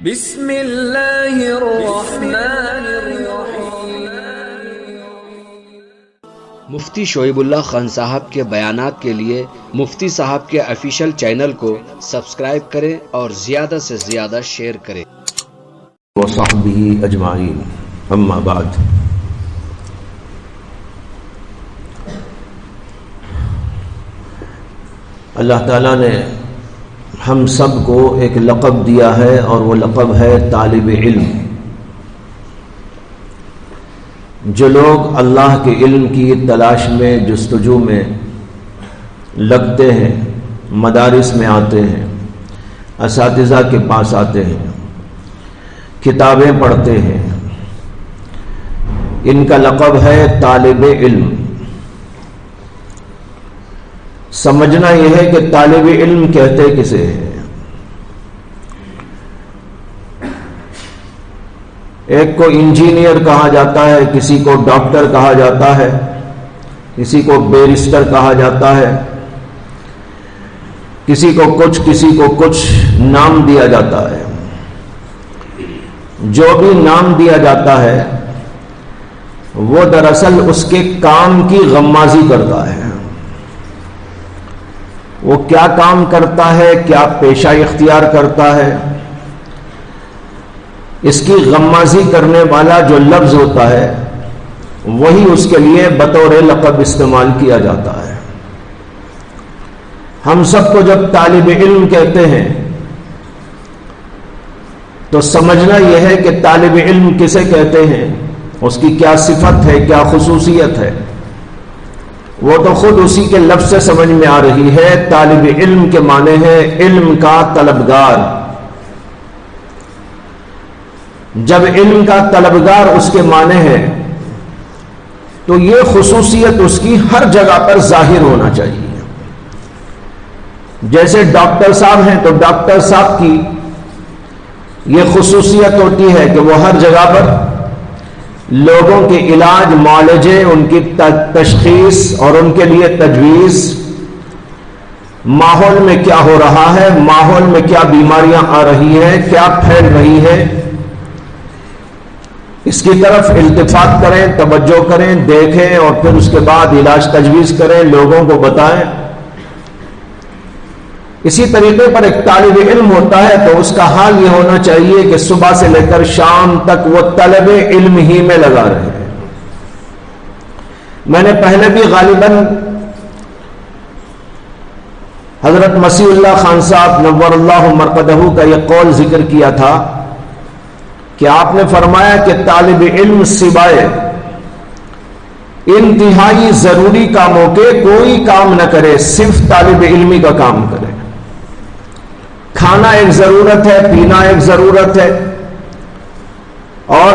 بسم اللہ الرحمن الرحیم۔ مفتی شعیب اللہ خان صاحب کے بیانات کے لیے مفتی صاحب کے آفیشیل چینل کو سبسکرائب کریں اور زیادہ سے زیادہ شیئر کریں۔ وصحبہ اجمعین، اما بعد۔ اللہ تعالیٰ نے ہم سب کو ایک لقب دیا ہے اور وہ لقب ہے طالب علم۔ جو لوگ اللہ کے علم کی تلاش میں، جستجو میں لگتے ہیں، مدارس میں آتے ہیں، اساتذہ کے پاس آتے ہیں، کتابیں پڑھتے ہیں، ان کا لقب ہے طالب علم۔ سمجھنا یہ ہے کہ طالب علم کہتے کسے ہیں۔ ایک کو انجینئر کہا جاتا ہے، کسی کو ڈاکٹر کہا جاتا ہے، کسی کو بیرسٹر کہا جاتا ہے، کسی کو کچھ نام دیا جاتا ہے۔ جو بھی نام دیا جاتا ہے وہ دراصل اس کے کام کی غمازی کرتا ہے۔ وہ کیا کام کرتا ہے، کیا پیشہ اختیار کرتا ہے، اس کی غمازی کرنے والا جو لفظ ہوتا ہے وہی اس کے لیے بطور لقب استعمال کیا جاتا ہے۔ ہم سب کو جب طالب علم کہتے ہیں تو سمجھنا یہ ہے کہ طالب علم کسے کہتے ہیں، اس کی کیا صفت ہے، کیا خصوصیت ہے، وہ تو خود اسی کے لفظ سے سمجھ میں آ رہی ہے۔ طالب علم کے معنی ہے علم کا طلبگار۔ جب علم کا طلبگار اس کے معنی ہے تو یہ خصوصیت اس کی ہر جگہ پر ظاہر ہونا چاہیے۔ جیسے ڈاکٹر صاحب ہیں تو ڈاکٹر صاحب کی یہ خصوصیت ہوتی ہے کہ وہ ہر جگہ پر لوگوں کے علاج، معالجے، ان کی تشخیص اور ان کے لیے تجویز، ماحول میں کیا ہو رہا ہے، ماحول میں کیا بیماریاں آ رہی ہیں، کیا پھیل رہی ہیں، اس کی طرف التفات کریں، توجہ کریں، دیکھیں اور پھر اس کے بعد علاج تجویز کریں، لوگوں کو بتائیں۔ اسی طریقے پر ایک طالب علم ہوتا ہے تو اس کا حال یہ ہونا چاہیے کہ صبح سے لے کر شام تک وہ طلب علم ہی میں لگا رہے۔ میں نے پہلے بھی غالباً حضرت مسیح اللہ خان صاحب نور اللہ مرقدہ کا یہ قول ذکر کیا تھا کہ آپ نے فرمایا کہ طالب علم سوائے انتہائی ضروری کاموں کے کوئی کام نہ کرے، صرف طالب علمی کا کام کرے۔ کھانا ایک ضرورت ہے، پینا ایک ضرورت ہے، اور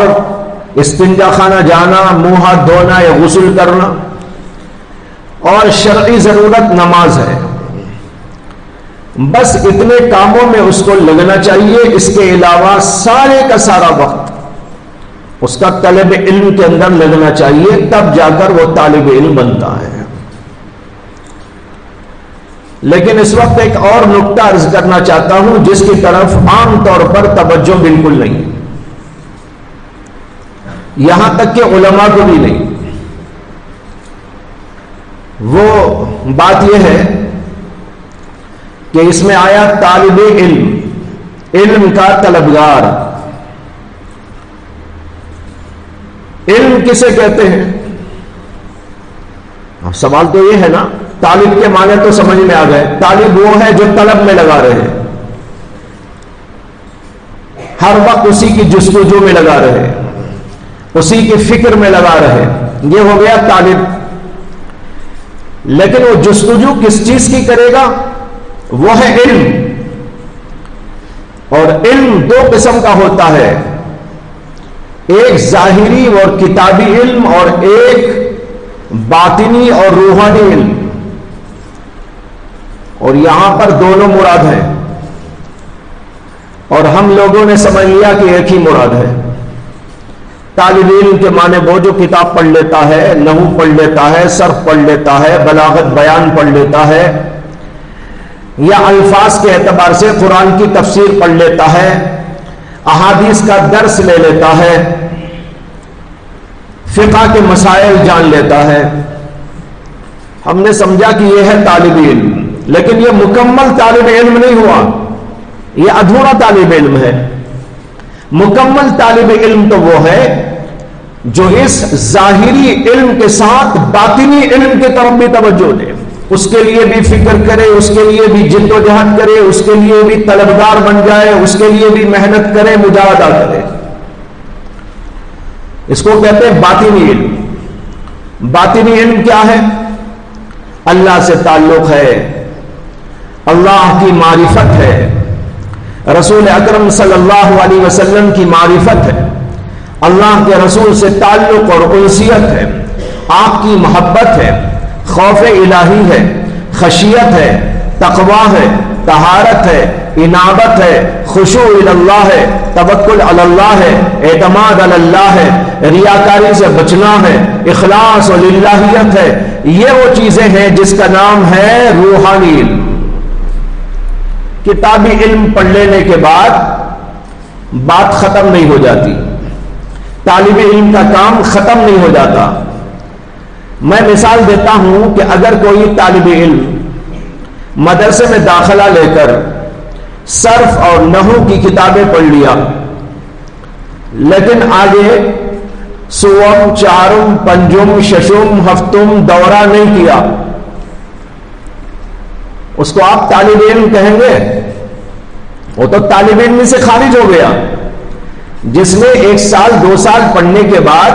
استنجا خانہ جانا، منہ ہاتھ دھونا یا غسل کرنا، اور شرعی ضرورت نماز ہے۔ بس اتنے کاموں میں اس کو لگنا چاہیے، اس کے علاوہ سارے کا سارا وقت اس کا طلب علم کے اندر لگنا چاہیے، تب جا کر وہ طالب علم بنتا ہے۔ لیکن اس وقت ایک اور نقطہ عرض کرنا چاہتا ہوں جس کی طرف عام طور پر توجہ بالکل نہیں، یہاں تک کہ علماء کو بھی نہیں۔ وہ بات یہ ہے کہ اس میں آیا طالب علم، علم کا طلبگار۔ علم کسے کہتے ہیں؟ اب سوال تو یہ ہے نا، طالب کے معنی تو سمجھ میں آ گئے۔ طالب وہ ہے جو طلب میں لگا رہے، ہر وقت اسی کی جستجو میں لگا رہے، اسی کی فکر میں لگا رہے، یہ ہو گیا طالب۔ لیکن وہ جستجو کس چیز کی کرے گا؟ وہ ہے علم۔ اور علم دو قسم کا ہوتا ہے، ایک ظاہری اور کتابی علم اور ایک باطنی اور روحانی علم، اور یہاں پر دونوں مراد ہیں، اور ہم لوگوں نے سمجھ لیا کہ ایک ہی مراد ہے۔ طالب علم کے معنی وہ جو کتاب پڑھ لیتا ہے، نحو پڑھ لیتا ہے، صرف پڑھ لیتا ہے، بلاغت بیان پڑھ لیتا ہے، یا الفاظ کے اعتبار سے قرآن کی تفسیر پڑھ لیتا ہے، احادیث کا درس لے لیتا ہے، فقہ کے مسائل جان لیتا ہے، ہم نے سمجھا کہ یہ ہے طالب علم، لیکن یہ مکمل طالب علم نہیں ہوا، یہ ادھورا طالب علم ہے۔ مکمل طالب علم تو وہ ہے جو اس ظاہری علم کے ساتھ باطنی علم کی طرف بھی توجہ دے، اس کے لیے بھی فکر کرے، اس کے لیے بھی جد و جہد کرے، اس کے لیے بھی طلبگار بن جائے، اس کے لیے بھی محنت کرے، مجاہدہ کرے۔ اس کو کہتے ہیں باطنی علم۔ باطنی علم کیا ہے؟ اللہ سے تعلق ہے، اللہ کی معرفت ہے، رسول اکرم صلی اللہ علیہ وسلم کی معرفت ہے، اللہ کے رسول سے تعلق اور انسیت ہے، آپ کی محبت ہے، خوف الہی ہے، خشیت ہے، تقوی ہے، طہارت ہے، انابت ہے، خشوع اللہ ہے، توکل علی اللہ ہے، اعتماد علی اللہ ہے، ریاکاری سے بچنا ہے، اخلاص و للہیت ہے۔ یہ وہ چیزیں ہیں جس کا نام ہے روحانی علم۔ کتابی علم پڑھ لینے کے بعد بات ختم نہیں ہو جاتی، طالب علم کا کام ختم نہیں ہو جاتا۔ میں مثال دیتا ہوں کہ اگر کوئی طالب علم مدرسے میں داخلہ لے کر صرف اور نحو کی کتابیں پڑھ لیا، لیکن آگے سوم، چارم، پنجم، ششم، ہفتم دورہ نہیں کیا، اس کو آپ طالب علم کہیں گے؟ وہ تو طالب علم سے خارج ہو گیا۔ جس نے 1 سال 2 سال پڑھنے کے بعد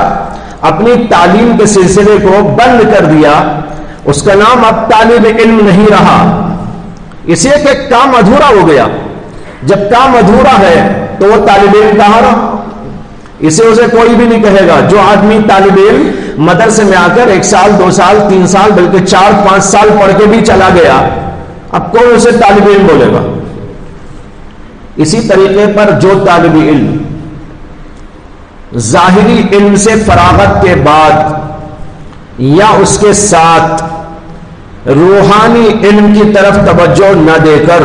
اپنی تعلیم کے سلسلے کو بند کر دیا، اس کا نام اب طالب علم نہیں رہا، اس لیے کہ کام ادھورا ہو گیا۔ جب کام ادھورا ہے تو وہ طالب علم کہاں رہا؟ اسے کوئی بھی نہیں کہے گا۔ جو آدمی طالب علم مدرسے میں آ کر 1 سال 2 سال 3 سال بلکہ 4 5 سال پڑھ کے بھی چلا گیا، اب کون اسے طالب علم بولے گا؟ اسی طریقے پر جو طالب علم ظاہری علم سے فراغت کے بعد یا اس کے ساتھ روحانی علم کی طرف توجہ نہ دے کر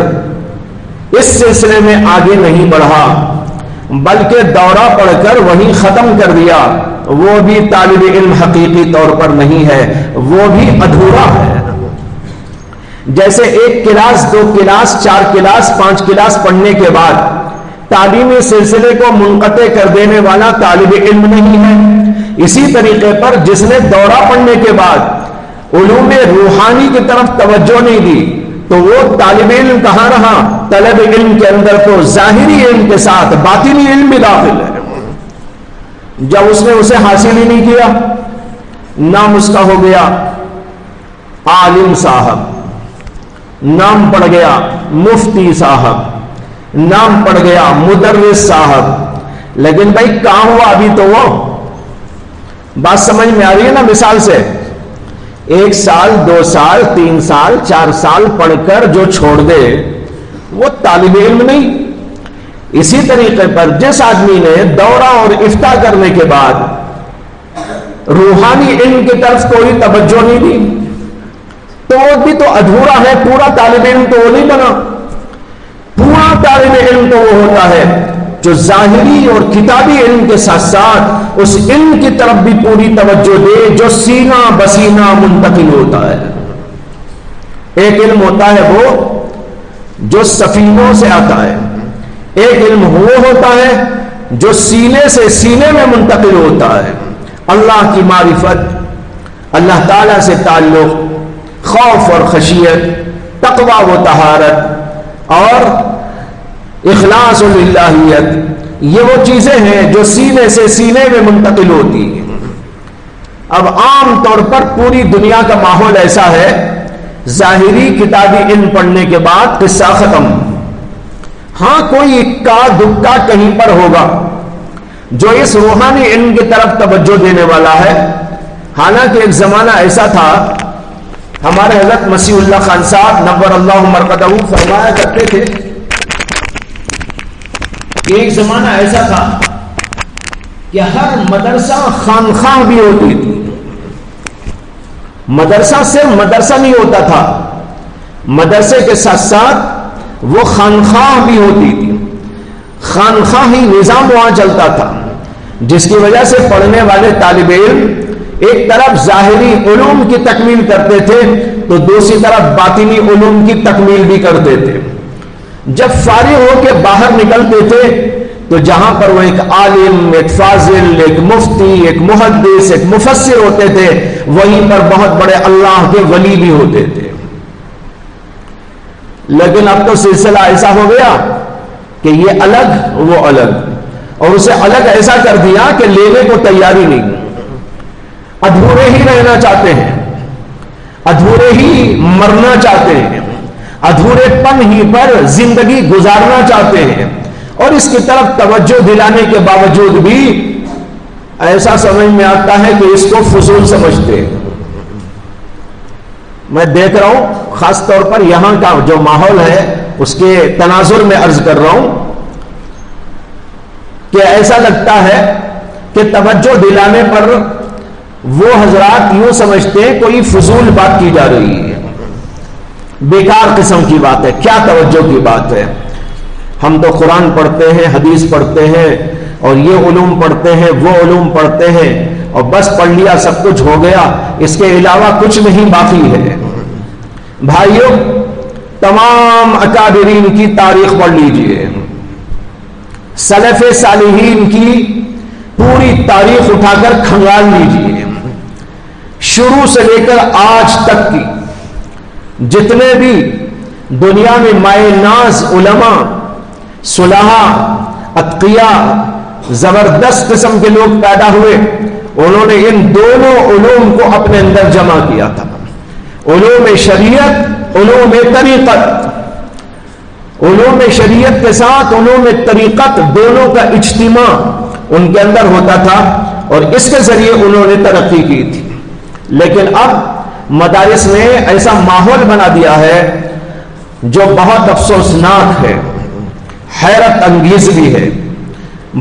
اس سلسلے میں آگے نہیں بڑھا بلکہ دورہ پڑھ کر وہیں ختم کر دیا، وہ بھی طالب علم حقیقی طور پر نہیں ہے، وہ بھی ادھورا ہے۔ جیسے 1 کلاس 2 کلاس 4 کلاس 5 کلاس پڑھنے کے بعد تعلیمی سلسلے کو منقطع کر دینے والا طالب علم نہیں ہے، اسی طریقے پر جس نے دورہ پڑھنے کے بعد علوم روحانی کی طرف توجہ نہیں دی تو وہ طالب علم کہاں رہا؟ طلب علم کے اندر تو ظاہری علم کے ساتھ باطنی علم بھی داخل ہے۔ جب اس نے اسے حاصل ہی نہیں کیا، نام اس کا ہو گیا عالم صاحب، نام پڑ گیا مفتی صاحب، نام پڑ گیا مدرس صاحب، لیکن بھائی کہاں ہوا ابھی تو وہ؟ بات سمجھ میں آ رہی ہے نا؟ مثال سے 1 سال 2 سال 3 سال 4 سال پڑھ کر جو چھوڑ دے وہ طالب علم نہیں۔ اسی طریقے پر جس آدمی نے دورہ اور افتاء کرنے کے بعد روحانی علم کی طرف کوئی توجہ نہیں دی تو وہ بھی تو ادھورا ہے، پورا طالب علم تو وہ نہیں بنا۔ پورا طالب علم تو وہ ہوتا ہے جو ظاہری اور کتابی علم کے ساتھ ساتھ اس علم کی طرف بھی پوری توجہ دے جو سینہ بسینہ منتقل ہوتا ہے۔ ایک علم ہوتا ہے وہ جو سفینوں سے آتا ہے، ایک علم وہ ہوتا ہے جو سینے سے سینے میں منتقل ہوتا ہے۔ اللہ کی معرفت، اللہ تعالی سے تعلق، خوف اور خشیت، تقوی و طہارت اور اخلاص و للہیت، یہ وہ چیزیں ہیں جو سینے سے سینے میں منتقل ہوتی ہیں۔ اب عام طور پر پوری دنیا کا ماحول ایسا ہے، ظاہری کتابی علم پڑھنے کے بعد قصہ ختم۔ ہاں کوئی اکا دکا کہیں پر ہوگا جو اس روحانی علم کی طرف توجہ دینے والا ہے۔ حالانکہ ایک زمانہ ایسا تھا، ہمارے حضرت مسیح اللہ خان صاحب نور اللہ مرقدہ فرمایا کرتے تھے کہ ایک زمانہ ایسا تھا کہ ہر مدرسہ خانخواہ بھی ہوتی تھی۔ مدرسہ صرف مدرسہ نہیں ہوتا تھا، مدرسے کے ساتھ ساتھ وہ خانخواہ بھی ہوتی تھی۔ خانخواہی نظام وہاں چلتا تھا، جس کی وجہ سے پڑھنے والے طالب علم ایک طرف ظاہری علوم کی تکمیل کرتے تھے تو دوسری طرف باطنی علوم کی تکمیل بھی کرتے تھے۔ جب فارغ ہو کے باہر نکلتے تھے تو جہاں پر وہ ایک عالم، ایک فاضل، ایک مفتی، ایک محدث، ایک مفسر ہوتے تھے، وہیں پر بہت بڑے اللہ کے ولی بھی ہوتے تھے۔ لیکن اب تو سلسلہ ایسا ہو گیا کہ یہ الگ وہ الگ، اور اسے الگ ایسا کر دیا کہ لینے کو تیاری نہیں، ادھورے ہی رہنا چاہتے ہیں، ادھورے ہی مرنا چاہتے ہیں، ادھورے پن ہی پر زندگی گزارنا چاہتے ہیں، اور اس کی طرف توجہ دلانے کے باوجود بھی ایسا سمجھ میں آتا ہے کہ اس کو فضول سمجھتے ہیں۔ میں دیکھ رہا ہوں خاص طور پر یہاں کا جو ماحول ہے اس کے تناظر میں عرض کر رہا ہوں کہ ایسا لگتا ہے کہ توجہ دلانے پر وہ حضرات یوں سمجھتے ہیں کوئی فضول بات کی جا رہی ہے، بیکار قسم کی بات ہے، کیا توجہ کی بات ہے۔ ہم تو قرآن پڑھتے ہیں، حدیث پڑھتے ہیں، اور یہ علوم پڑھتے ہیں، وہ علوم پڑھتے ہیں، اور بس پڑھ لیا سب کچھ ہو گیا، اس کے علاوہ کچھ نہیں باقی ہے۔ بھائیوں، تمام اکابرین کی تاریخ پڑھ لیجئے، سلف صالحین کی پوری تاریخ اٹھا کر کھنگال لیجئے، شروع سے لے کر آج تک کی جتنے بھی دنیا میں مائے ناز علماء، صلحاء، اتقیاء، زبردست قسم کے لوگ پیدا ہوئے، انہوں نے ان دونوں علوم کو اپنے اندر جمع کیا تھا، علوم شریعت، علوم طریقت۔ علوم شریعت کے ساتھ علوم طریقت دونوں کا اجتماع ان کے اندر ہوتا تھا، اور اس کے ذریعے انہوں نے ترقی کی تھی۔ لیکن اب مدارس نے ایسا ماحول بنا دیا ہے جو بہت افسوسناک ہے، حیرت انگیز بھی ہے،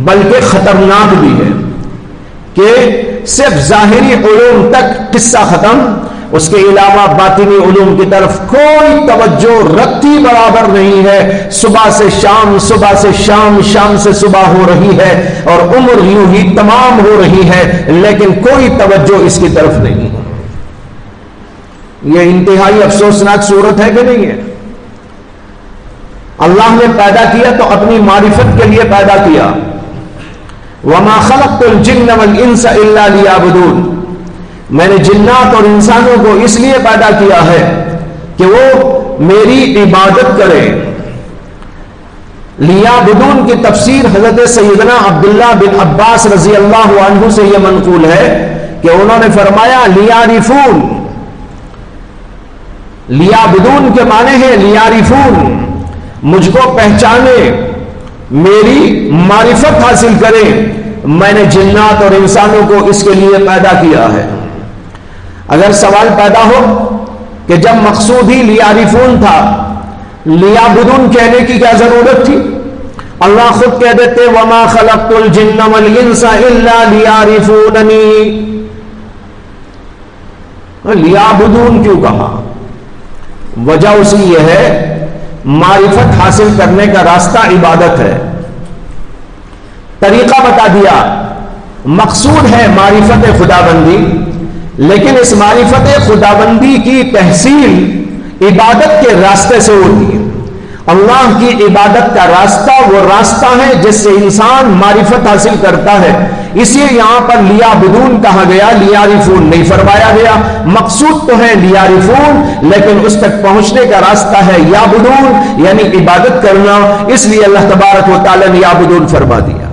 بلکہ خطرناک بھی ہے، کہ صرف ظاہری علوم تک قصہ ختم، اس کے علاوہ باطنی علوم کی طرف کوئی توجہ رکھتی برابر نہیں ہے۔ صبح سے شام، صبح سے شام، شام سے صبح ہو رہی ہے، اور عمر یوں ہی تمام ہو رہی ہے، لیکن کوئی توجہ اس کی طرف نہیں۔ یہ انتہائی افسوسناک صورت ہے کہ نہیں ہے؟ اللہ نے پیدا کیا تو اپنی معرفت کے لیے پیدا کیا، وَمَا خَلَقْتُ الْجِنَّ وَالْإِنسَ إِلَّا لِيَعْبُدُونَ، میں نے جنات اور انسانوں کو اس لیے پیدا کیا ہے کہ وہ میری عبادت کریں۔ لیعبدون کی تفسیر حضرت سیدنا عبداللہ بن عباس رضی اللہ عنہ سے یہ منقول ہے کہ انہوں نے فرمایا لیعرفون، لیعبدون کے معنی ہے لیعرفون، مجھ کو پہچانے، میری معرفت حاصل کریں، میں نے جنات اور انسانوں کو اس کے لیے پیدا کیا ہے۔ اگر سوال پیدا ہو کہ جب مقصود ہی لیعرفون تھا، لیعبدون کہنے کی کیا ضرورت تھی؟ اللہ خود کہہ دیتے وَمَا خَلَقْتُ الْجِنَّ وَالْإِنسَ إِلَّا لِيَعْرِفُونَنِي، لیعبدون کیوں کہا؟ وجہ اسی یہ ہے، معرفت حاصل کرنے کا راستہ عبادت ہے، طریقہ بتا دیا، مقصود ہے معرفت خداوندی، لیکن اس معرفت خداوندی کی تحصیل عبادت کے راستے سے ہوتی ہے۔ اللہ کی عبادت کا راستہ وہ راستہ ہے جس سے انسان معرفت حاصل کرتا ہے، اس لیے یہاں پر لیعبدون کہا گیا، لیعرفون نہیں فرمایا گیا۔ مقصود تو ہے لیعرفون، لیکن اس تک پہنچنے کا راستہ ہے یعبدون، یعنی عبادت کرنا، اس لیے اللہ تبارک و تعالی نے یعبدون فرما دیا۔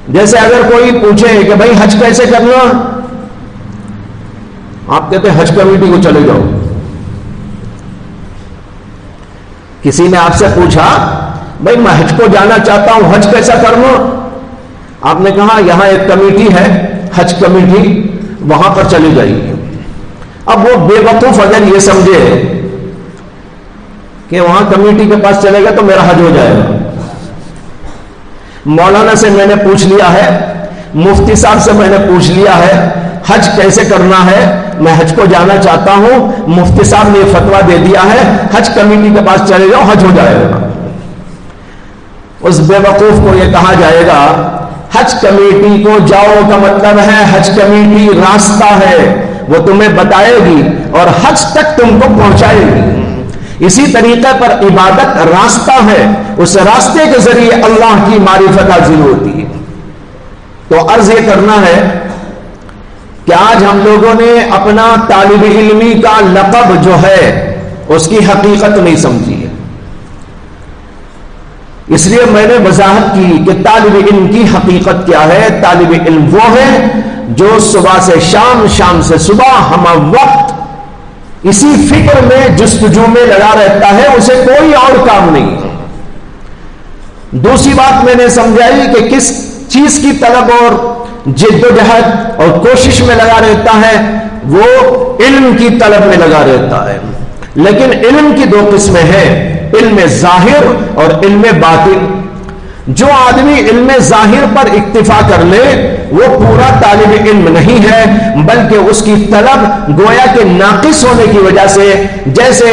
جیسے اگر کوئی پوچھے کہ بھائی حج کیسے کرنا، آپ کہتے ہیں حج کمیٹی کو چلے جاؤ۔ کسی نے آپ سے پوچھا بھائی میں حج کو جانا چاہتا ہوں، حج کیسا کرنا، آپ نے کہا یہاں ایک کمیٹی ہے حج کمیٹی، وہاں پر چلی جائیے۔ اب وہ بے وقوف اگر یہ سمجھے کہ وہاں کمیٹی کے پاس چلے گا تو میرا حج ہو جائے گا۔ مولانا سے میں نے پوچھ لیا ہے، مفتی صاحب سے میں نے پوچھ لیا ہے حج کیسے کرنا ہے، میں حج کو جانا چاہتا ہوں، مفتی صاحب نے فتویٰ دے دیا ہے حج کمیٹی کے پاس چلے جاؤ، حج ہو جائے گا۔ اس بے وقوف کو یہ کہا جائے گا حج کمیٹی کو جاؤ کا مطلب ہے حج کمیٹی راستہ ہے، وہ تمہیں بتائے گی اور حج تک تم کو پہنچائے گی۔ اسی طریقے پر عبادت راستہ ہے، اس راستے کے ذریعے اللہ کی معرفت حاصل ہوتی ہے۔ تو عرض یہ کرنا ہے کہ آج ہم لوگوں نے اپنا طالب علمی کا لقب جو ہے اس کی حقیقت نہیں سمجھی ہے، اس لیے میں نے وضاحت کی کہ طالب علم کی حقیقت کیا ہے۔ طالب علم وہ ہے جو صبح سے شام، شام سے صبح، ہم وقت اسی فکر میں جستجو میں لگا رہتا ہے، اسے کوئی اور کام نہیں۔ دوسری بات میں نے سمجھائی کہ کس چیز کی طلب اور جد و جہد اور کوشش میں لگا رہتا ہے، وہ علم کی طلب میں لگا رہتا ہے۔ لیکن علم کی دو قسمیں ہیں، علم ظاہر اور علم باطن۔ جو آدمی علم ظاہر پر اکتفا کر لے وہ پورا طالب علم نہیں ہے، بلکہ اس کی طلب گویا کہ ناقص ہونے کی وجہ سے، جیسے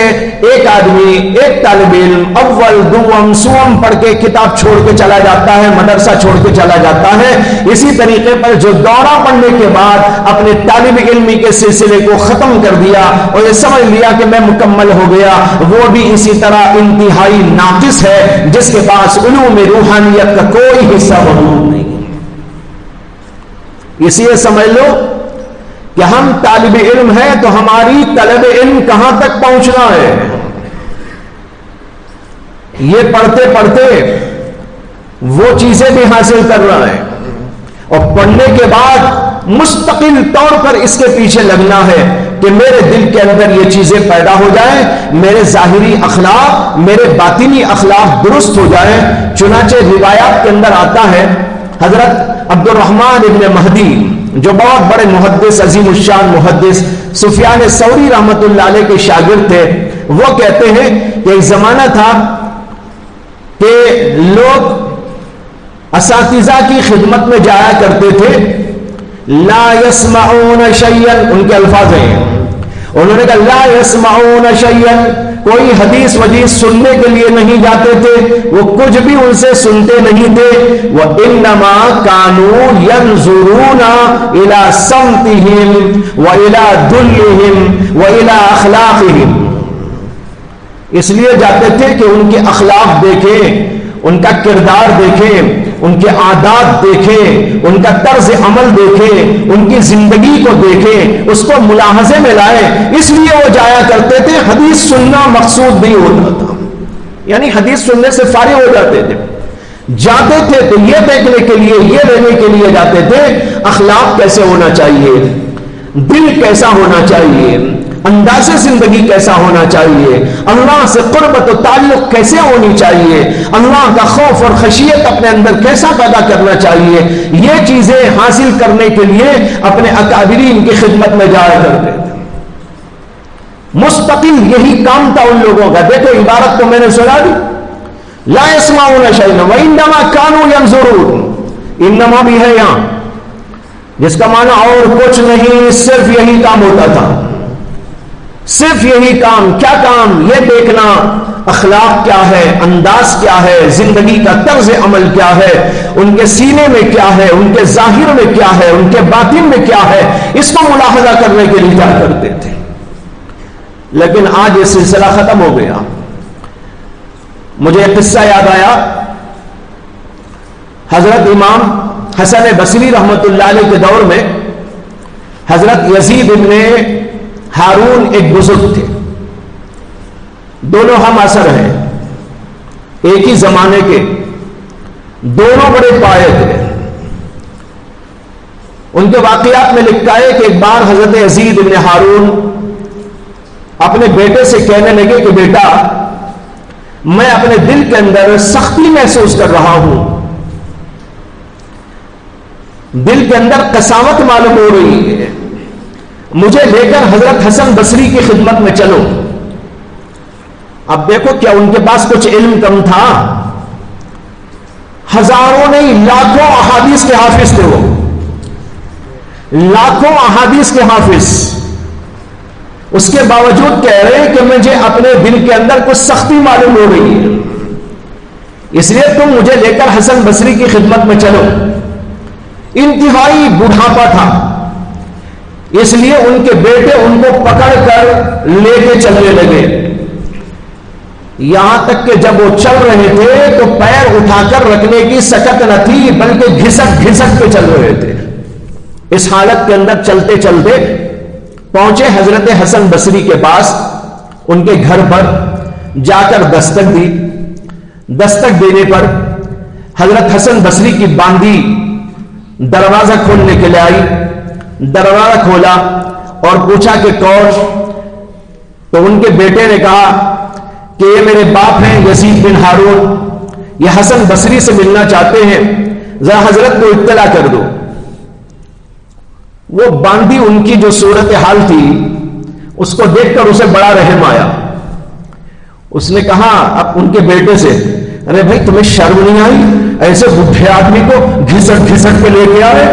ایک آدمی، ایک طالب علم اول دوم سوم پڑھ کے کتاب چھوڑ کے چلا جاتا ہے، مدرسہ چھوڑ کے چلا جاتا ہے، اسی طریقے پر جو دورہ پڑھنے کے بعد اپنے طالب علمی کے سلسلے کو ختم کر دیا اور یہ سمجھ لیا کہ میں مکمل ہو گیا، وہ بھی اسی طرح انتہائی ناقص ہے، جس کے پاس علوم روحانیت کا کوئی حصہ موجود نہیں۔ اس لیے سمجھ لو کہ ہم طالب علم ہیں تو ہماری طلب علم کہاں تک پہنچنا ہے۔ یہ پڑھتے پڑھتے وہ چیزیں بھی حاصل کر رہا ہے اور پڑھنے کے بعد مستقل طور پر اس کے پیچھے لگنا ہے کہ میرے دل کے اندر یہ چیزیں پیدا ہو جائیں، میرے ظاہری اخلاق، میرے باطنی اخلاق درست ہو جائیں۔ چنانچہ روایات کے اندر آتا ہے حضرت عبد الرحمن ابن مہدی جو بہت بڑے محدث، عظیم الشان محدث، سفیان ثوری رحمت اللہ علیہ کے شاگرد تھے، وہ کہتے ہیں کہ ایک زمانہ تھا کہ لوگ اساتذہ کی خدمت میں جایا کرتے تھے، لا يسمعون شيئا، ان کے الفاظ ہیں، انہوں نے کہا لا يسمعون شيئا، کوئی حدیث وحدیث سننے کے لیے نہیں جاتے تھے، وہ کچھ بھی ان سے سنتے نہیں تھے، وَإِنَّمَا كَانُوا يَنْظُرُونَ إِلَى صَمْتِهِمْ وَإِلَى دُلِّهِمْ وَإِلَى أَخْلَاقِهِمْ، اس لیے جاتے تھے کہ ان کے اخلاق دیکھیں، ان کا کردار دیکھیں، ان کے عادات دیکھیں، ان کا طرز عمل دیکھیں، ان کی زندگی کو دیکھیں، اس کو ملاحظے میں لائیں۔ اس لیے وہ جایا کرتے تھے، حدیث سننا مقصود نہیں ہوتا تھا، یعنی حدیث سننے سے فارغ ہو جاتے تھے، جاتے تھے تو یہ دیکھنے کے لیے، یہ لینے کے لیے جاتے تھے اخلاق کیسے ہونا چاہیے، دل کیسا ہونا چاہیے، انداز زندگی کیسا ہونا چاہیے، اللہ سے قربت و تعلق کیسے ہونی چاہیے، اللہ کا خوف اور خشیت اپنے اندر کیسا پیدا کرنا چاہیے، یہ چیزیں حاصل کرنے کے لیے اپنے اکابرین کی خدمت میں جایا کرتے تھے۔ مستقل یہی کام تھا ان لوگوں کا۔ دیکھو عبارت تو میں نے سنا دی، لا يسمعون شيئا وانما كانوا ينظرون، انما بھی ہے یہاں، جس کا معنی اور کچھ نہیں، صرف یہی کام ہوتا تھا، صرف یہی کام۔ کیا کام؟ یہ دیکھنا اخلاق کیا ہے، انداز کیا ہے، زندگی کا طرز عمل کیا ہے، ان کے سینے میں کیا ہے، ان کے ظاہر میں کیا ہے، ان کے باطن میں کیا ہے، اس کو ملاحظہ کرنے کے لیے کیا کرتے تھے۔ لیکن آج یہ سلسلہ ختم ہو گیا۔ مجھے ایک قصہ یاد آیا، حضرت امام حسن بصری رحمت اللہ علیہ کے دور میں حضرت یزید ابن ہارون ایک بزرگ تھے، دونوں ہم عصر ہیں، ایک ہی زمانے کے، دونوں بڑے پائے تھے۔ ان کے واقعات میں لکھا ہے کہ ایک بار حضرت یزید ابن ہارون اپنے بیٹے سے کہنے لگے کہ بیٹا، میں اپنے دل کے اندر سختی محسوس کر رہا ہوں، دل کے اندر قساوت معلوم ہو رہی ہے، مجھے لے کر حضرت حسن بصری کی خدمت میں چلو۔ اب دیکھو کیا ان کے پاس کچھ علم کم تھا؟ ہزاروں نہیں لاکھوں احادیث کے حافظ تھے، وہ لاکھوں احادیث کے حافظ، اس کے باوجود کہہ رہے کہ مجھے اپنے دل کے اندر کچھ سختی معلوم ہو رہی ہے۔ اس لیے تم مجھے لے کر حسن بصری کی خدمت میں چلو. انتہائی بڑھاپا تھا، اس لیے ان کے بیٹے ان کو پکڑ کر لے کے چلنے لگے. یہاں تک کہ جب وہ چل رہے تھے تو پیر اٹھا کر رکھنے کی سکت نہ تھی، بلکہ گھسٹ گھسٹ کے چل رہے تھے. اس حالت کے اندر چلتے چلتے پہنچے حضرت حسن بصری کے پاس. ان کے گھر پر جا کر دستک دی. دستک دینے پر حضرت حسن بصری کی باندی دروازہ کھولنے کے لیے آئی. دروازہ کھولا اور پوچھا کہ کون؟ تو ان کے بیٹے نے کہا کہ یہ میرے باپ ہیں یزید بن ہارون، یہ حسن بصری سے ملنا چاہتے ہیں، ذرا حضرت کو اطلاع کر دو. وہ باندی ان کی جو صورت حال تھی اس کو دیکھ کر اسے بڑا رحم آیا. اس نے کہا اب ان کے بیٹے سے، ارے بھائی تمہیں شرم نہیں آئی؟ ایسے بڈھے آدمی کو گھسٹ گھسٹ کے لے کے آئے.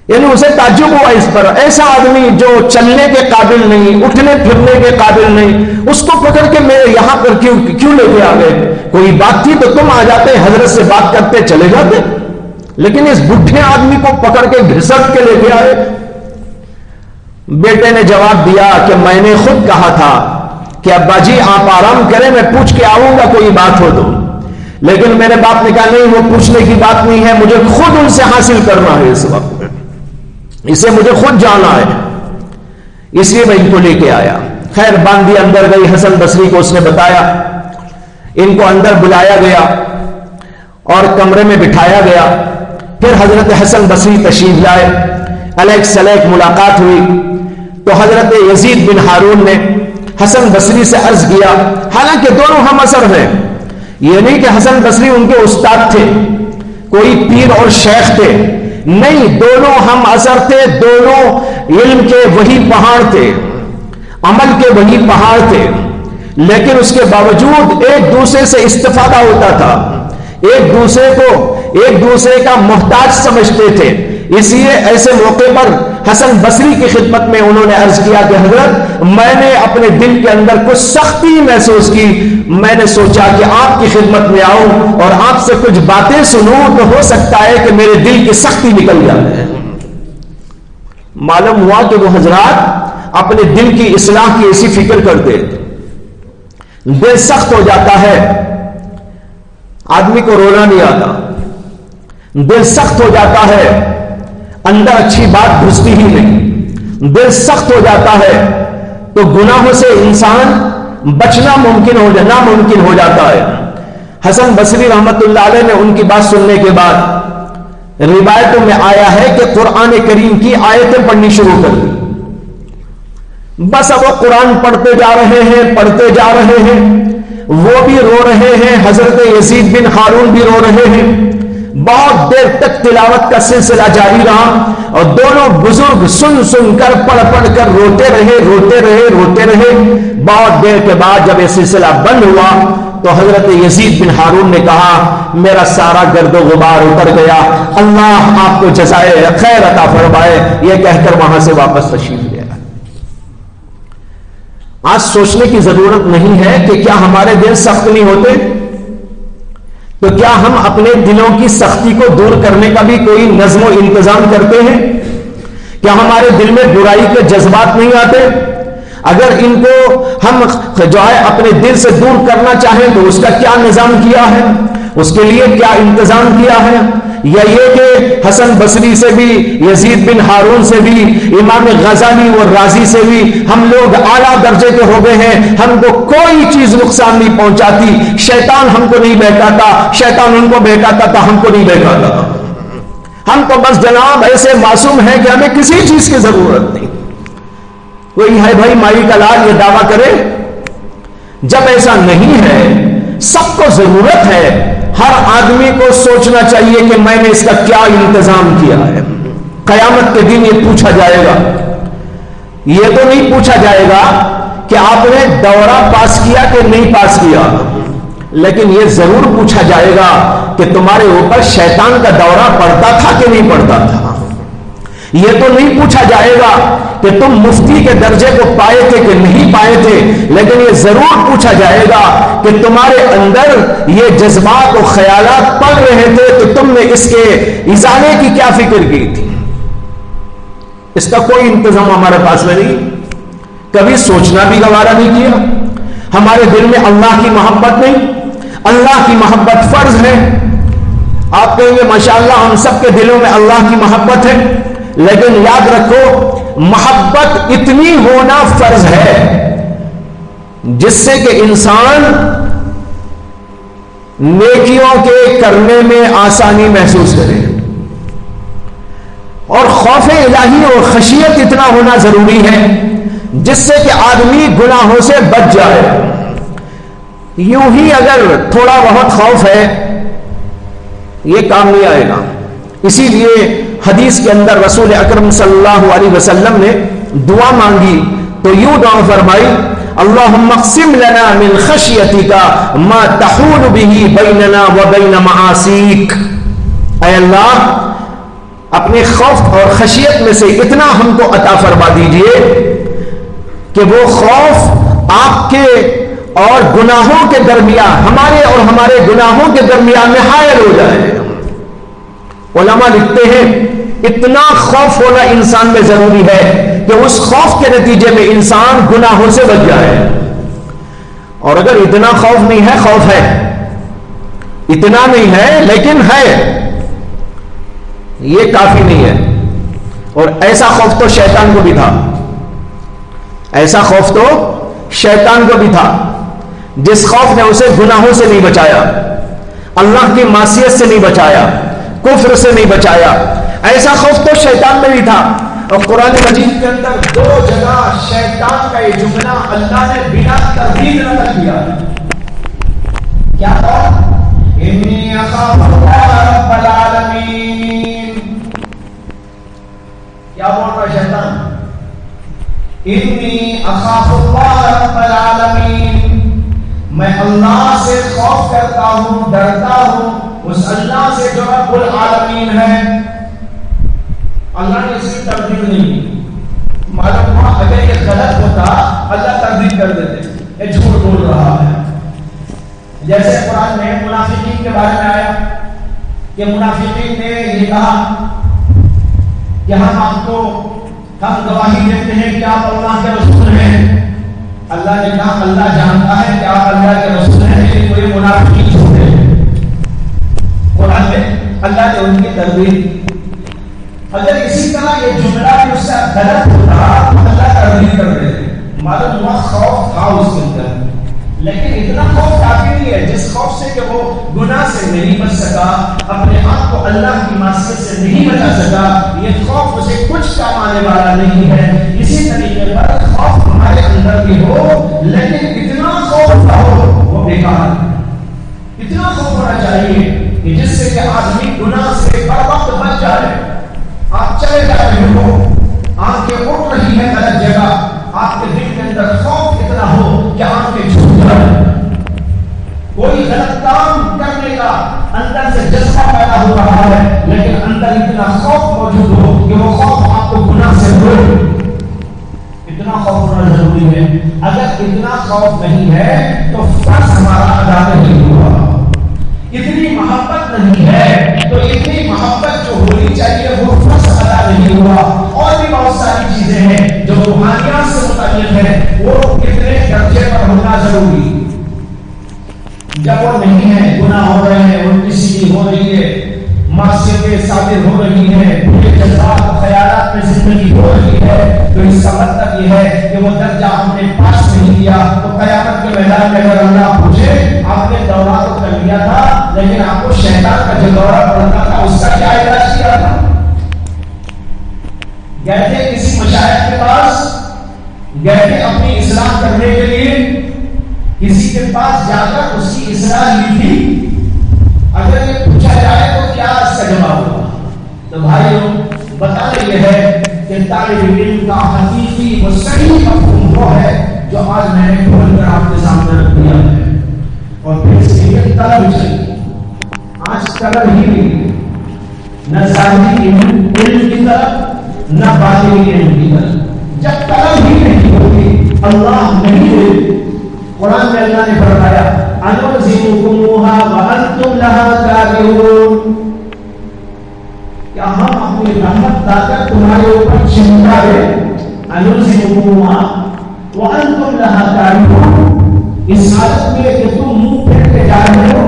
یعنی اسے تعجب ہوا اس پر. ایسا آدمی جو چلنے کے قابل نہیں، اٹھنے پھرنے کے قابل نہیں، اس کو پکڑ کے میرے یہاں پر کیوں لے کے آ گئے؟ کوئی بات تھی تو تم آ جاتے، حضرت سے بات کرتے چلے جاتے، لیکن اس بڈھے آدمی کو پکڑ کے گھسٹ کے لے کے آئے. بیٹے نے جواب دیا کہ میں نے خود کہا تھا کہ ابا جی آپ آرام کریں، میں پوچھ کے آؤں گا کوئی بات ہو تو. لیکن میرے باپ نے کہا نہیں، وہ پوچھنے کی بات نہیں ہے، مجھے خود ان سے حاصل کرنا ہے، اس وقت اسے مجھے خود جانا ہے، اس لیے میں ان کو لے کے آیا. خیر باندی اندر گئی، حسن بصری کو اس نے بتایا. ان کو اندر بلایا گیا اور کمرے میں بٹھایا گیا. پھر حضرت حسن بصری تشریف لائے. الیک سلیک ملاقات ہوئی تو حضرت یزید بن ہارون نے حسن بصری سے عرض کیا، حالانکہ دونوں ہم اثر ہیں، یہ نہیں کہ حسن بصری ان کے استاد تھے، کوئی پیر اور شیخ تھے، نہیں، دونوں ہم اثر تھے، دونوں علم کے وہی پہاڑ تھے، عمل کے وہی پہاڑ تھے. لیکن اس کے باوجود ایک دوسرے سے استفادہ ہوتا تھا، ایک دوسرے کا محتاج سمجھتے تھے. اس لیے ایسے موقع پر حسن بصری کی خدمت میں انہوں نے عرض کیا کہ حضرت میں نے اپنے دل کے اندر کچھ سختی محسوس کی، میں نے سوچا کہ آپ کی خدمت میں آؤں اور آپ سے کچھ باتیں سنوں تو ہو سکتا ہے کہ میرے دل کی سختی نکل جائے. معلوم ہوا کہ وہ حضرات اپنے دل کی اصلاح کی ایسی فکر کرتے. دل سخت ہو جاتا ہے، آدمی کو رونا نہیں آتا، دل سخت ہو جاتا ہے، اندر اچھی بات گھستی ہی نہیں. دل سخت ہو جاتا ہے تو گناہوں سے انسان بچنا ناممکن ہو جاتا ہے. حسن بصری رحمت اللہ علیہ نے ان کی بات سننے کے بعد روایتوں میں آیا ہے کہ قرآن کریم کی آیتیں پڑھنی شروع کر دی. بس اب وہ قرآن پڑھتے جا رہے ہیں، وہ بھی رو رہے ہیں، حضرت یزید بن ہارون بھی رو رہے ہیں. بہت دیر تک تلاوت کا سلسلہ جاری رہا اور دونوں بزرگ سن کر پڑھ کر روتے رہے. بہت دیر کے بعد جب یہ سلسلہ بند ہوا تو حضرت یزید بن ہارون نے کہا میرا سارا گرد و غبار اتر گیا، اللہ آپ کو جزائے خیر عطا فرمائے، یہ کہہ کر وہاں سے واپس تشریف لے آئے. آج سوچنے کی ضرورت نہیں ہے کہ کیا ہمارے دل سخت نہیں ہوتے؟ تو کیا ہم اپنے دلوں کی سختی کو دور کرنے کا بھی کوئی نظم و انتظام کرتے ہیں؟ کیا ہمارے دل میں برائی کے جذبات نہیں آتے؟ اگر ان کو ہم جو ہے اپنے دل سے دور کرنا چاہیں تو اس کا کیا نظام کیا ہے، اس کے لیے کیا انتظام کیا ہے؟ یا یہ کہ حسن بصری سے بھی، یزید بن ہارون سے بھی، امام غزالی اور رازی سے بھی ہم لوگ اعلیٰ درجے کے ہو گئے ہیں، ہم کو کوئی چیز نقصان نہیں پہنچاتی، شیطان ہم کو نہیں بہکاتا، شیطان ان کو بہکاتا تھا، ہم کو نہیں بہکاتا. ہم تو بس جناب ایسے معصوم ہیں کہ ہمیں کسی چیز کی ضرورت نہیں. کوئی ہے بھائی مائی کا لال یہ دعویٰ کرے؟ جب ایسا نہیں ہے، سب کو ضرورت ہے. ہر آدمی کو سوچنا چاہیے کہ میں نے اس کا کیا انتظام کیا ہے. قیامت کے دن یہ پوچھا جائے گا. یہ تو نہیں پوچھا جائے گا کہ آپ نے دورہ پاس کیا کہ نہیں پاس کیا، لیکن یہ ضرور پوچھا جائے گا کہ تمہارے اوپر شیطان کا دورہ پڑتا تھا کہ نہیں پڑتا تھا. یہ تو نہیں پوچھا جائے گا کہ تم مفتی کے درجے کو پائے تھے کہ نہیں پائے تھے، لیکن یہ ضرور پوچھا جائے گا کہ تمہارے اندر یہ جذبات و خیالات پڑ رہے تھے تو تم نے اس کے ازالے کی کیا فکر کی تھی؟ اس کا کوئی انتظام ہمارے پاس میں نہیں، کبھی سوچنا بھی گوارا نہیں کیا۔ ہمارے دل میں اللہ کی محبت نہیں، اللہ کی محبت فرض ہے۔ آپ کہیں گے ماشاءاللہ ہم سب کے دلوں میں اللہ کی محبت ہے، لیکن یاد رکھو محبت اتنی ہونا فرض ہے جس سے کہ انسان نیکیوں کے کرنے میں آسانی محسوس کرے، اور خوف الہی اور خشیت اتنا ہونا ضروری ہے جس سے کہ آدمی گناہوں سے بچ جائے۔ یوں ہی اگر تھوڑا بہت خوف ہے یہ کام نہیں آئے گا۔ اسی لیے حدیث کے اندر رسول اکرم صلی اللہ علیہ وسلم نے دعا مانگی تو یوں دعا فرمائی، اللہم اقسم لنا من خشیتک ما تحول به بیننا وبین معاصیک، اے اللہ اپنے خوف اور خشیت میں سے اتنا ہم کو عطا فرما دیجئے کہ وہ خوف آپ کے اور گناہوں کے درمیان، ہمارے اور ہمارے گناہوں کے درمیان میں حائل ہو جائے۔ علماء لکھتے ہیں اتنا خوف ہونا انسان میں ضروری ہے کہ اس خوف کے نتیجے میں انسان گناہوں سے بچ جائے۔ اور اگر اتنا خوف نہیں ہے، خوف ہے، اتنا نہیں ہے لیکن ہے، یہ کافی نہیں ہے۔ اور ایسا خوف تو شیطان کو بھی تھا، ایسا خوف تو شیطان کو بھی تھا، جس خوف نے اسے گناہوں سے نہیں بچایا، اللہ کی معصیت سے نہیں بچایا، کفر سے نہیں بچایا، ایسا خوف تو شیطان میں بھی تھا۔ اور قرآن مجید کے اندر 2 جگہ شیطان کا یہ جملہ اللہ نے بنا تردید نقل کیا۔ کیا تھا؟ انی اخاف اللہ رب العالمین۔ کیا بول رہا ہے شیطان؟ انی اخاف اللہ رب العالمین، میں اللہ سے خوف کرتا ہوں، ڈرتا ہوں اس اللہ سے جو رب العالمین ہے۔ اللہ نے اس کی تردید نہیں کی، معلوم ہوا اگر یہ غلط ہوتا اللہ تردید کر دیتے، یہ جھوٹ بول رہا ہے۔ جیسے قرآن میں منافقین کے بارے میں آیا کہ منافقین نے یہ کہا کہ ہم گواہی دیتے ہیں کہ آپ اللہ کے رسول ہیں۔ اللہ نے کہا اللہ جانتا ہے کہ آپ اللہ کے رسول ہیں، لیکن کوئی منافقین جھوٹے ہیں۔ قرآن میں اللہ نے ان کی تردید، اگر اسی طرح یہ جملہ بھی اس سے غلط ہوتا تو اللہ تردید کر دیتے، معلوم ہوا خوف تھا اس کے اندر، لیکن اتنا خوف کافی نہیں ہے جس خوف سے کہ وہ گناہ سے نہیں بچ سکا، اپنے آپ کو اللہ کی معصیت سے نہیں بچا سکا، یہ خوف اسے کچھ کام آنے والا نہیں ہے۔ اسی طریقے پر خوف ہمارے اندر بھی ہو لیکن اتنا خوف نہ ہو وہ بیکار ہے۔ اتنا خوف ہونا چاہیے کہ جس سے کہ آدمی گناہ سے بر وقت بچ جائے۔ آپ چلے جا رہے ہو، آنکھیں اٹھ رہی ہے غلط جگہ، آپ کے دل کے اندر خوف اتنا ہو کہ آنکھیں جھک جائے، کوئی غلط کام کرنے کا اندر سے جذبہ پیدا ہو رہا ہے لیکن اندر اتنا خوف موجود ہو کہ وہ خوف آپ کو گناہ سے روکے۔ اتنا خوف ہونا ضروری ہے۔ اگر اتنا خوف نہیں ہے تو فرض ہمارا ادا نہیں ہوا۔ اتنی محبت نہیں ہے تو اتنی محبت جو ہونی چاہیے وہ فرض ادا نہیں ہوا۔ اور بھی بہت ساری چیزیں ہیں جو روحانیات سے متعلق ہے، وہ کتنے درجے پر ہونا ضروری۔ جب وہ نہیں ہے، گناہ ہو رہے ہیں، ان کسی کی ہو رہی ہے، معصیتیں صادر ہو رہی ہیں، برے جذبات و خیالات میں زندگی ہو رہی ہے، تو اس کا مطلب یہ ہے کہ وہ درجہ ہم نے پاس نہیں کیا۔ تو قیامت کے میدان میں اگر اللہ پوچھے آپ نے دورہ تو کر لیا تھا لیکن آپ کو شیطان کا جو دورہ پڑتا تھا اس کا کیا علاج کیا تھا؟ گئے تھے کسی مشائخ کے پاس، گئے تھے اپنی اصلاح کرنے کے لیے، کسی کے پاس جا کر اس کی اصلاح لی تھی؟ اگر یہ پوچھا جائے تو کیا اس کا جواب ہوگا؟ تو بھائیوں بتانا یہ ہے کہ طالب علم کا حقیقی و صحیح مفہوم وہ ہے جو آج میں نے کھول کر آپ کے سامنے رکھ دیا ہے، اور پھر سے یہ طلب چاہیے۔ آج طلب ہی نہیں، نہ ظاہری علم کی طرف، نہ باطنی علم کی طلب۔ جب طلب ہی نہیں ہوتی اللہ نہیں دے۔ قرآن میں اللہ نے فرمایا انلزمکموها وانتم لها کارہون، کیا ہم اپنی رحمت لا کر تمہارے اوپر چمٹا رہے؟ انلزمکموها وانتم لها کارہون، اس حالت میں کہ تم منہ پھیر کے جا رہے ہو،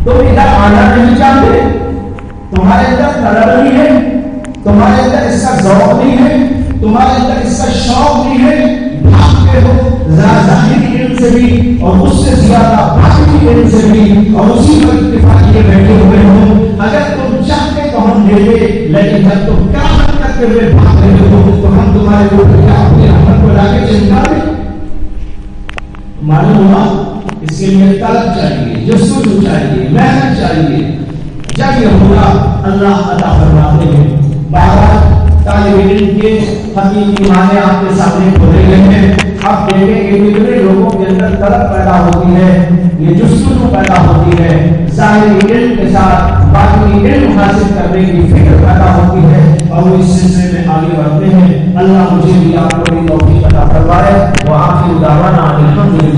تم ادھر آنا نہیں چاہتے، تمہارے اندر طلب نہیں ہے، تمہارے اندر اس کا ذوق نہیں ہے، تمہارے اندر اس کا شوق نہیں ہے، بھاگتے ہو ظاہری علم سے بھی اور اس سے زیادہ باطنی علم سے بھی، اور اسی پر اتفاق کیے بیٹھے ہوئے ہو۔ اگر تم چاہتے تو ہم دے دیں، لیکن جب تم کراہت کرتے ہوئے بھاگ رہے ہو تو ہم تمہارے اوپر کیا اپنی رحمت کو لا کے چمٹا دیں؟ معلوم ہوا اس کے لیے طلب چاہیے، جستجو چاہیے، محنت چاہیے، جب یہ ہوگا اللہ عطا فرماتے ہیں۔ بہرحال طالب علم کے حقیقی معنی آپ کے سامنے کھولے گئے ہیں۔ آپ دیکھیں کہ کتنے لوگوں کے اندر طلب پیدا ہوتی ہے، یہ جستجو پیدا ہوتی ہے، ظاہری علم کے ساتھ باطنی علم حاصل کرنے کی فکر پیدا ہوتی ہے، اور وہ اس سلسلے میں آگے بڑھتے ہیں۔ اللہ مجھے بھی آپ کو بھی توفیق عطا فرمائے۔ وآخر دعوانا الحمدللہ۔